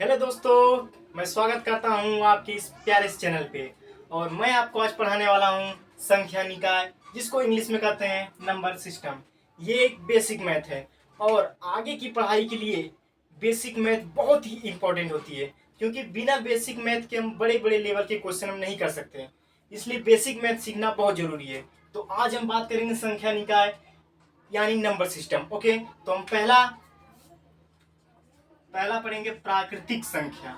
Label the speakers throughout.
Speaker 1: Hello दोस्तों, मैं स्वागत करता हूं आपके इस प्यारे से चैनल पे। और मैं आपको आज पढ़ाने वाला हूं संख्या निकाय, जिसको इंग्लिश में कहते हैं नंबर सिस्टम। ये एक बेसिक मैथ है और आगे की पढ़ाई के लिए बेसिक मैथ बहुत ही इम्पोर्टेंट होती है, क्योंकि बिना बेसिक मैथ के हम बड़े बड़े लेवल के क्वेश्चन हम नहीं कर सकते। इसलिए बेसिक मैथ सीखना बहुत जरूरी है। तो आज हम बात करेंगे संख्या निकाय यानी नंबर सिस्टम। ओके, तो हम पहला पहला पढ़ेंगे प्राकृतिक संख्या।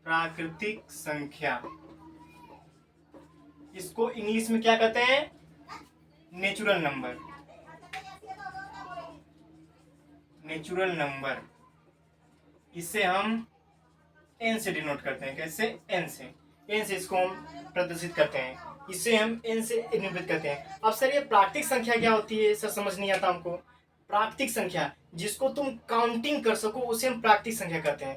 Speaker 1: प्राकृतिक संख्या, इसको इंग्लिश में क्या कहते हैं? Natural number. नेचुरल नंबर, इसे हम एन से डिनोट करते हैं। कैसे? एन से। एन से इसको हम प्रदर्शित करते हैं, इसे हम एन से निरूपित करते हैं। अब सर, ये प्राकृतिक संख्या क्या होती है? सर समझ नहीं आता हमको। प्राकृतिक संख्या, जिसको तुम काउंटिंग कर सको, उसे हम प्राकृतिक संख्या कहते हैं।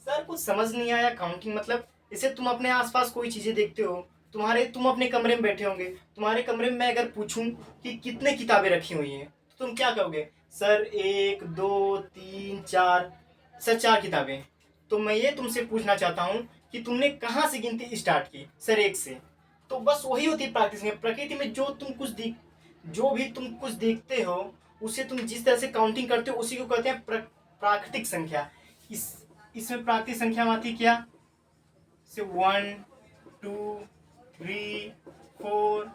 Speaker 1: सर कुछ समझ नहीं आया। काउंटिंग मतलब इसे तुम अपने आसपास कोई चीजें देखते हो, तुम अपने कमरे में बैठे होंगे, तुम्हारे कमरे में मैं अगर पूछूं कि कितने किताबें रखी हुई हैं, तो तुम क्या कहोगे? सर 1 2 3 4। सर 4 किताबें। तो मैं ये तुमसे पूछना चाहता हूँ कि तुमने कहाँ से गिनती स्टार्ट की? सर 1 से। तो बस वही होती है प्रैक्टिस में। प्रकृति में जो भी तुम कुछ देखते हो, उसे तुम जिस तरह से काउंटिंग करते हो, उसी को कहते हैं प्राकृतिक संख्या। इस इसमें प्राकृतिक संख्या में आती क्या? से 1 2 3 4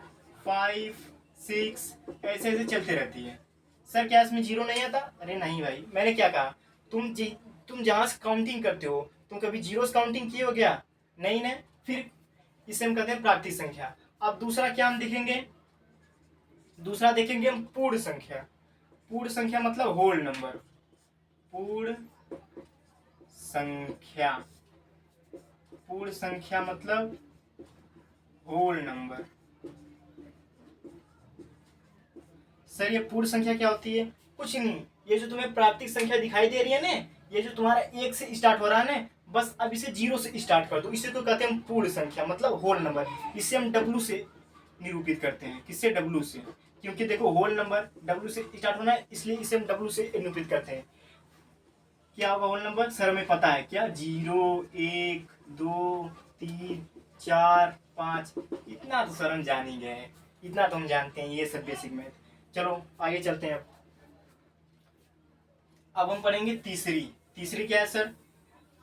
Speaker 1: 5 6 ऐसे ऐसे चलते रहती है। सर क्या इसमें जीरो नहीं आता? अरे नहीं भाई, मैंने क्या कहा? तुम जहां से काउंटिंग करते हो, तुम कभी जीरो से काउंटिंग किए हो क्या? नहीं ना। फिर इसे हम कहते हैं प्राकृतिक संख्या। अब दूसरा क्या हम देखेंगे? दूसरा देखेंगे हम पूर्ण संख्या। पूर्ण संख्या मतलब होल नंबर। पूर्ण संख्या, पूर्ण संख्या मतलब होल नंबर। सर ये पूर्ण संख्या क्या होती है? कुछ नहीं, ये जो तुम्हें प्राकृतिक संख्या दिखाई दे रही है ना, ये जो तुम्हारा 1 से स्टार्ट हो रहा है ना, बस अब इसे 0 से स्टार्ट कर दो। इसे तो कहते हैं हम पूर्ण संख्या मतलब होल नंबर। इसे हम डब्लू से निरूपित करते हैं। किससे? डब्लू से। क्योंकि देखो होल नंबर डब्लू से स्टार्ट होना है, इसलिए इसे हम डब्लू से निरूपित करते हैं। क्या होगा होल नंबर? सर हमें पता है क्या? 0 1 2 3 4 5। इतना तो सर हम जान ही गए हैं, इतना तो हम जानते हैं, ये सब बेसिक मैथ। चलो आगे चलते हैं। अब हम पढ़ेंगे तीसरी। तीसरी क्या है सर?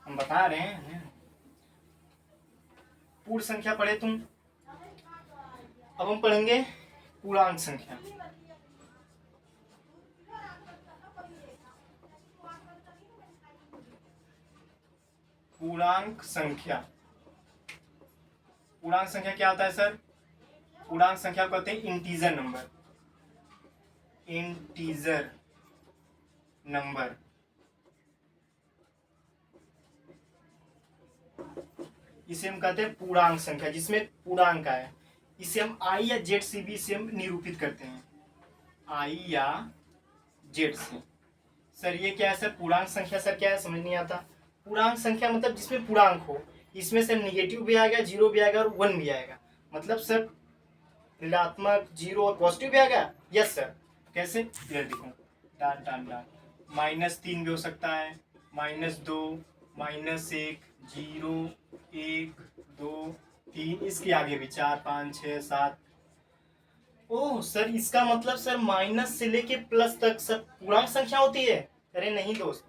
Speaker 1: हम बता रहे हैं, पूर्ण संख्या पढ़े तुम। अब हम पढ़ेंगे पूर्णांक संख्या। पूर्णांक संख्या, पूर्णांक संख्या क्या होता है सर? पूर्णांक संख्या को कहते हैं इंटीजर नंबर। इंटीजर नंबर, इसे हम कहते हैं पूर्णांक संख्या, जिसमें पूर्णांक है। इसे हम आई या जेड से भी इसे हम निरूपित करते हैं। आई या जेड से। सर ये क्या है सर? पूर्णांक संख्या। सर क्या है? समझ नहीं आता। पूर्णांक संख्या मतलब जिसमें पूर्णांक हो। इसमें से निगेटिव भी आएगा, जीरो भी आएगा और 1 भी आएगा। मतलब सर ऋणात्मक, जीरो और पॉजिटिव भी आएगा। Yes sir. कैसे? इधर देखो, डाल डाल डाल। -3 भी हो सकता है, -2, -1, 0, 1 2 3, इसके आगे भी 4 5 6 7। ओह सर, इसका मतलब सर माइनस से लेके प्लस तक सब पूर्णांक संख्या होती है? अरे नहीं दोस्त,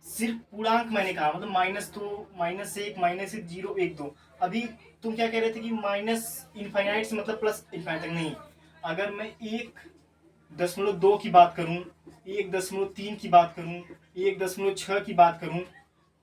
Speaker 1: सिर्फ पूर्णांक मैंने कहा, मतलब -2, -1, -1, 0 1 2। अभी तुम क्या कह रहे थे कि माइनस इनफाइनाइट से मतलब प्लस इनफाइनाइट तक? नहीं। अगर मैं 1.2 की बात करूं, 1.3 की बात करूं, 1.6 की बात करूं,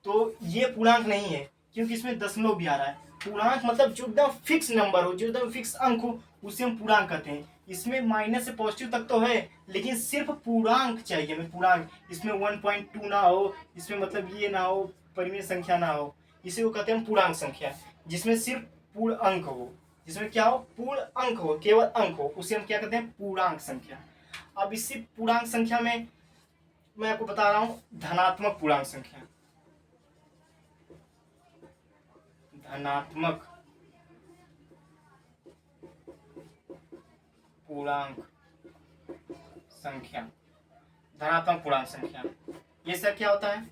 Speaker 1: तो ये पूर्णांक नहीं है, क्योंकि इसमें दशमलव भी आ रहा है। पूर्णांक मतलब जो एकदम फिक्स नंबर हो, जो एकदम फिक्स अंक हो, उसे हम पूर्णांक कहते हैं। इसमें माइनस से पॉजिटिव तक तो है, लेकिन सिर्फ पूर्णांक चाहिए हमें, पूर्णांक। इसमें 1.2 ना हो, इसमें मतलब ये ना हो, परिमेय संख्या ना हो। इसे वो कहते हैं पूर्णांक संख्या, जिसमें सिर्फ पूर्ण अंक हो। जिसमें क्या हो? पूर्ण अंक हो, केवल अंक हो, उसे हम क्या कहते हैं? पूर्णांक संख्या। अब इसी पूर्णांक संख्या में मैं आपको बता रहा हूं धनात्मक पूर्णांक संख्या। धनात्मक पूर्णांक संख्या, धनात्मक पूर्णांक संख्या। ये सर क्या होता है?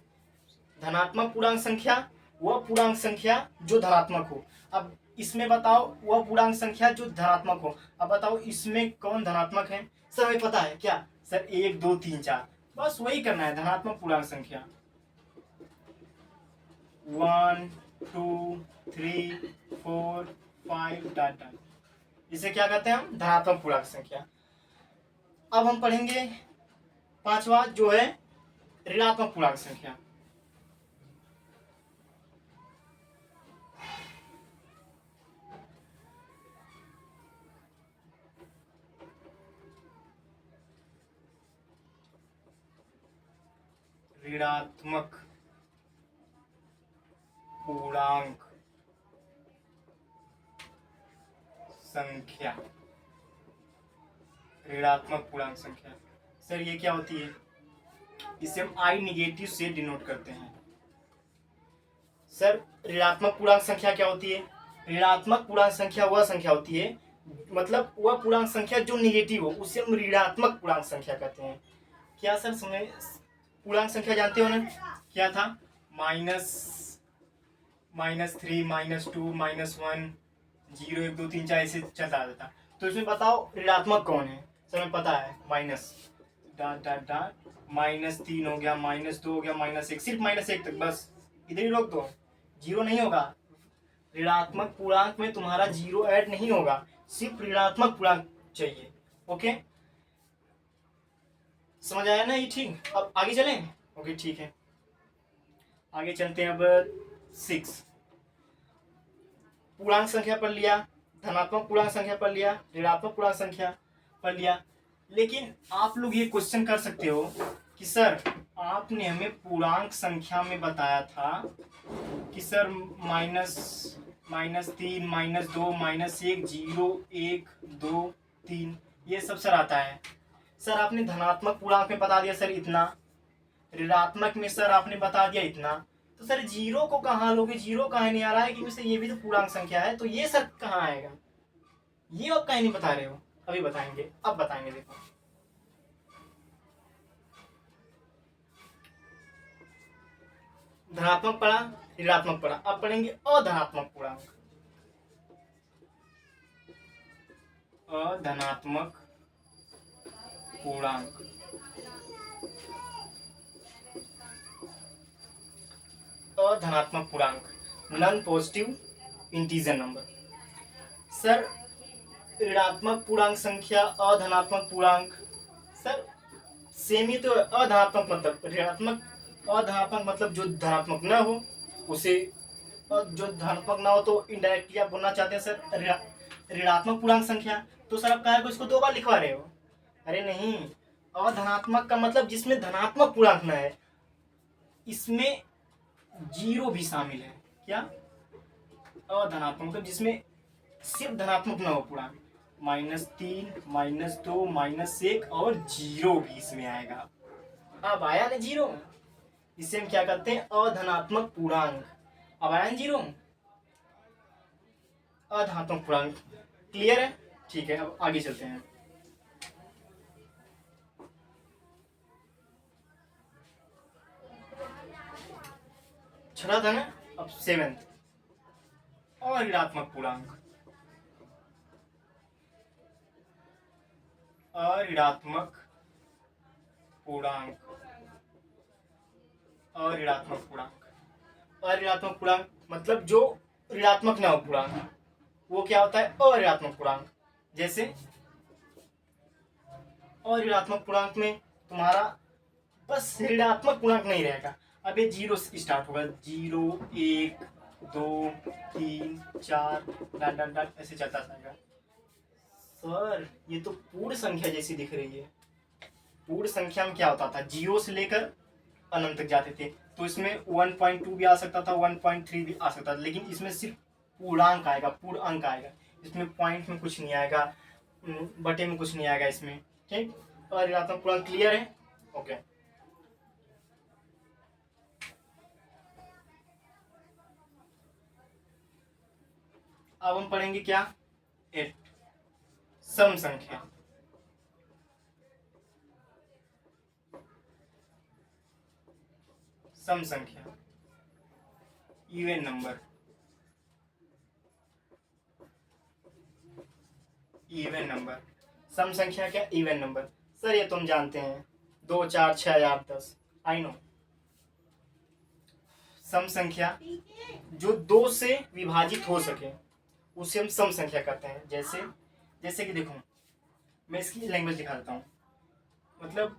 Speaker 1: धनात्मक पूर्णांक संख्या वह पूर्णांक संख्या जो धनात्मक हो। अब इसमें बताओ वह पूर्णांक संख्या जो धनात्मक हो। अब बताओ इसमें कौन धनात्मक है? सर हमें पता है क्या सर? 1 2 3 4, बस वही करना है। धनात्मक पूर्णांक संख्या 1 2 3 4 5 डॉट डॉट, इसे क्या कहते हैं हम? धनात्मक पूर्णांक संख्या। अब हम पढ़ेंगे पांचवा जो है ऋणात्मक पूर्णांक संख्या। ऋणात्मक पूर्णांक संख्या। ऋणात्मक पूर्णांक संख्या सर ये क्या होती है? इसे हम आई निगेटिव से डिनोट करते हैं। सर ऋणात्मक पूर्णांक संख्या क्या होती है? ऋणात्मक पूर्णांक संख्या वह संख्या होती है, मतलब वह पूर्णांक संख्या जो निगेटिव हो उसे हम ऋणात्मक पूर्णांक संख्या कहते हैं। क्या सर समय पूर्णांक संख्या जानते हो ना? क्या था? -3 -2 -1 0 1 2 3 4 ऐसे चलता रहता। तो इसमें बताओ ऋणात्मक कौन है? सर हमें पता है माइनस डॉट डॉट डॉट -3 हो गया, -2 हो गया, -1, सिर्फ -1 तक, बस इधर ही रोक दो। जीरो नहीं होगा ऋणात्मक पूर्णांक में, तुम्हारा जीरो ऐड नहीं होगा, सिर्फ ऋणात्मक पूर्णांक चाहिए। ओके समझ आया ना? ये ठीक। अब आगे चलें? ओके ठीक है, आगे चलते हैं। अब 6 पूर्णांक संख्या पढ़ लिया, धनात्मक पूर्णांक संख्या पढ़ लिया, ऋणात्मक पूर्णांक संख्या पढ़ लिया। लेकिन आप लोग ये क्वेश्चन कर सकते हो कि सर आपने हमें पूर्णांक संख्या में बताया था कि सर -3 -2 -1 0 1 2 3 ये सब सर आता है। सर आपने धनात्मक पूर्णांक में बता दिया सर इतना, ऋणात्मक में सर आपने बता दिया इतना, तो सर जीरो को कहाँ लोगे? जीरो कहाँ नहीं आ रहा है? क्योंकि सर ये भी तो पूर्णांक संख्या है, तो ये सर कहाँ आएगा? ये आप कहीं नहीं बता रहे हो। अभी बताएंगे, अब बताएंगे। देखो धनात्मक पढ़ा, ऋणात्मक पढ़ा, अब पढ़ेंगे अधनात्मक पूर्णांक। अधनात्मक पूर्णांक। अधनात्मक पूर्णांक non positive integer number. Sir ऋणात्मक पूर्णांक संख्या, अधनात्मक पूर्णांक, सर सेम ही तो। अधनात्मक मतलब ऋणात्मक, अधनात्मक मतलब जो धनात्मक न हो उसे, जो धनात्मक ना हो तो इनडायरेक्टली आप बोलना चाहते हैं सर ऋणात्मक पूर्णांक संख्या। तो सर आप कहा इसको 2 बार लिखवा रहे हो? अरे नहीं, अधनात्मक का मतलब जिसमें धनात्मक पूर्णांक न है, इसमें जीरो भी शामिल है। क्या? अधनात्मक मतलब जिसमें सिर्फ धनात्मक ना हो पूर्णांक, -3 -2 -1 और जीरो भी इसमें आएगा। अब आया ना जीरो, इसे हम क्या कहते हैं? अधनात्मक पूर्णांक। अब आया ना जीरो, अधनात्मक पूर्णांक। क्लियर है? ठीक है, अब आगे चलते हैं। छठा था ना, अब 7th अऋणात्मक पूर्णांक। अऋणात्मक पूर्णांक। अऋणात्मक पूर्णांक। अऋणात्मक पूर्णांक मतलब जो ऋणात्मक ना हो पूर्णांक, वो क्या होता है? अऋणात्मक पूर्णांक। जैसे अऋणात्मक पूर्णांक में तुम्हारा बस ऋणात्मक पूर्णांक नहीं रहेगा। अब ये जीरो से स्टार्ट होगा, 0 1 2 3 4 डॉट डॉट डॉट ऐसे चलता जाएगा। सर ये तो पूर्ण संख्या जैसी दिख रही है। पूर्ण संख्या में क्या होता था? जीरो से लेकर अनंत तक जाते थे, तो इसमें 1.2 भी आ सकता था, 1.3 भी आ सकता था, लेकिन इसमें सिर्फ पूर्णांक आएगा, पूर्ण अंक आएगा। इसमें पॉइंट में कुछ नहीं आएगा, बटे में कुछ नहीं आएगा इसमें। ठीक, और ऋणात्मक पूर्णांक क्लियर है? ओके अब हम पढ़ेंगे क्या? 8 सम संख्या। सम संख्या, इवन नंबर, इवन नंबर। सम संख्या क्या, इवन नंबर। सर ये तुम जानते हैं, 2 4 6 8 10, आई नो। सम संख्या जो 2 से विभाजित हो सके उसे हम सम संख्या कहते हैं। जैसे जैसे कि देखो, मैं इसकी लैंग्वेज दिखा देता हूँ। मतलब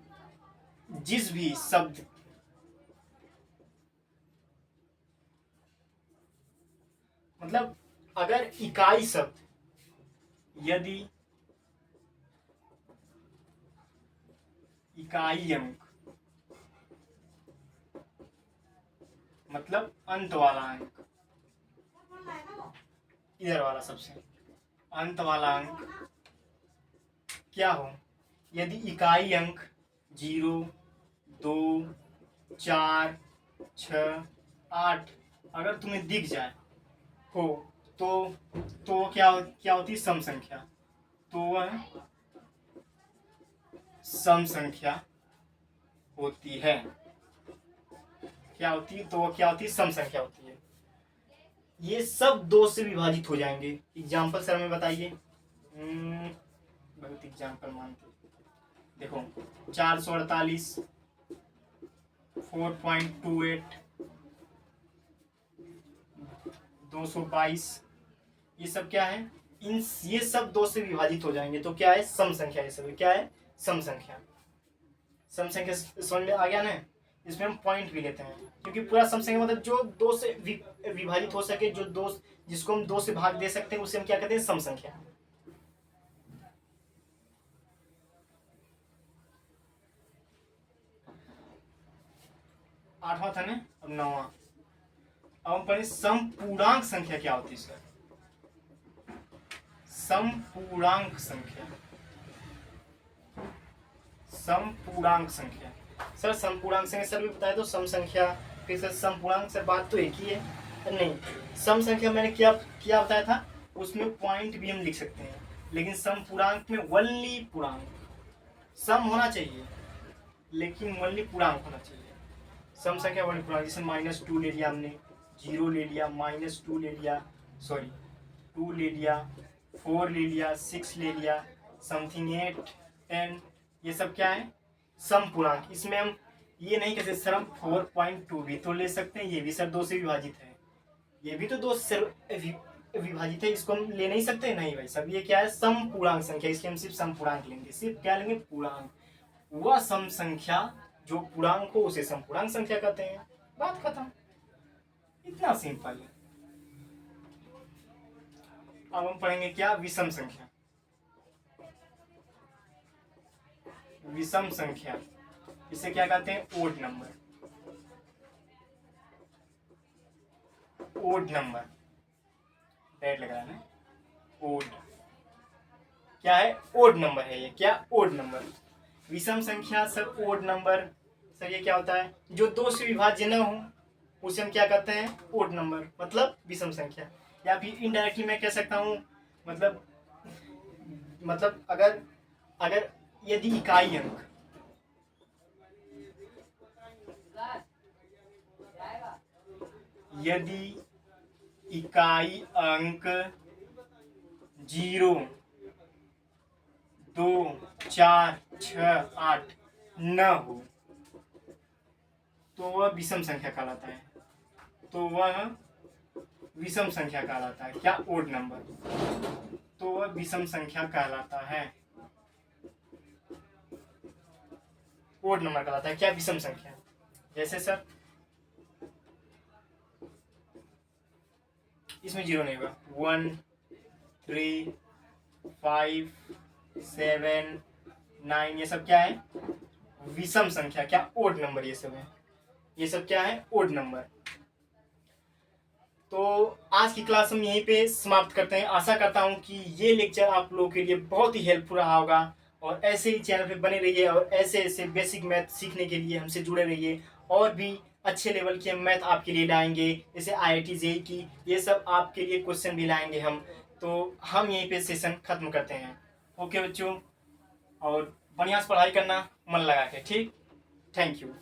Speaker 1: जिस भी शब्द, मतलब अगर इकाई शब्द, यदि इकाई अंक, मतलब अंत वाला अंक, इधर वाला सबसे अंत वाला अंक क्या हो, यदि इकाई अंक 0 2 4 6 8 अगर तुम्हें दिख जाए हो तो क्या होती है, सम संख्या। तो वह सम संख्या होती है। क्या होती है, तो वह क्या होती है, सम संख्या होती है। ये सब 2 से विभाजित हो जाएंगे। एग्जाम्पल सर में बताइए। बहुत एग्जाम्पल मानते, देखो 448, 4.28, 222, ये सब क्या है, ये सब 2 से विभाजित हो जाएंगे तो क्या है, सम संख्या। ये सब क्या है, सम संख्या। सम संख्या समझ में आ गया ना। इसमें हम पॉइंट भी लेते हैं, क्योंकि पूरा सम संख्या मतलब जो 2 से विभाजित हो सके, जो 2 जिसको हम 2 से भाग दे सकते हैं उसे हम क्या कहते हैं, सम संख्या। आठवां था ना, अब 9वां। अब हम पढ़े समपूर्णांक संख्या क्या होती है सर। समपूर्णांक संख्या, समपूर्णांक संख्या। सर समपूर्णांक संख्या सर भी बताए तो सम संख्या, फिर सर समपूर्णांक से बात तो एक ही है। नहीं, सम संख्या मैंने क्या क्या बताया था, उसमें पॉइंट भी हम लिख सकते हैं, लेकिन समपूर्णांक में वल्ली पूर्णांक, सम होना चाहिए लेकिन वल्ली पूर्णांक होना चाहिए। सम संख्या वल्ली पूर्णांक, जैसे -2 ले लिया हमने, 0 ले लिया, -2 ले लिया, सॉरी 2 ले लिया, 4 ले लिया, 6 ले लिया, समथिंग 8 10, ये सब क्या है, सम पूर्णांक। इसमें हम ये नहीं कहते सर, हम 4.2 भी तो ले सकते हैं, ये भी सर 2 से विभाजित है, ये भी तो 2 से विभाजित है, इसको हम ले नहीं सकते। नहीं भाई सब, ये क्या है, सम पूर्णांक संख्या, इसलिए हम सिर्फ सम पूर्णांक लेंगे। सिर्फ क्या लेंगे, पूर्णांक। वह सम संख्या जो पूर्णांक हो उसे सम पूर्णांक संख्या कहते हैं। बात खत्म, इतना सिंपल है। अब हम पढ़ेंगे क्या, विषम संख्या। विषम संख्या, इसे क्या कहते हैं, odd number. Odd number, red लग रहा है ना, ओड क्या है, ओड नंबर है ये, क्या, ओड नंबर। विषम संख्या सर, ओड नंबर सर, ये क्या होता है, जो 2 से विभाज्य न हो उसे हम क्या कहते हैं, ओड नंबर, मतलब विषम संख्या। या फिर इनडायरेक्टली मैं कह सकता हूँ, मतलब अगर अगर यदि इकाई अंक, यदि इकाई अंक 0 2 4 6 8 न हो तो वह विषम संख्या कहलाता है। तो वह विषम संख्या कहलाता है, क्या, ओड नंबर। तो वह विषम संख्या कहलाता है, ओड नंबर कहलाता है, क्या, विषम संख्या। जैसे सर इसमें 0 नहीं होगा, 1 3 5 7 9, ये सब क्या है, विषम संख्या, क्या, ओड नंबर। ये सब है, ये सब क्या है, ओड नंबर। तो आज की क्लास हम यहीं पे समाप्त करते हैं। आशा करता हूं कि ये लेक्चर आप लोगों के लिए बहुत ही हेल्पफुल रहा होगा, और ऐसे ही चैनल पे बने रहिए और ऐसे ऐसे बेसिक मैथ सीखने के लिए हमसे जुड़े रहिए। और भी अच्छे लेवल के मैथ आपके लिए लाएंगे, जैसे IIT JEE की, ये सब आपके लिए क्वेश्चन भी लाएंगे हम। तो हम यहीं पे सेशन खत्म करते हैं। ओके बच्चों, और बढ़िया से पढ़ाई करना मन लगा के, ठीक, थैंक यू।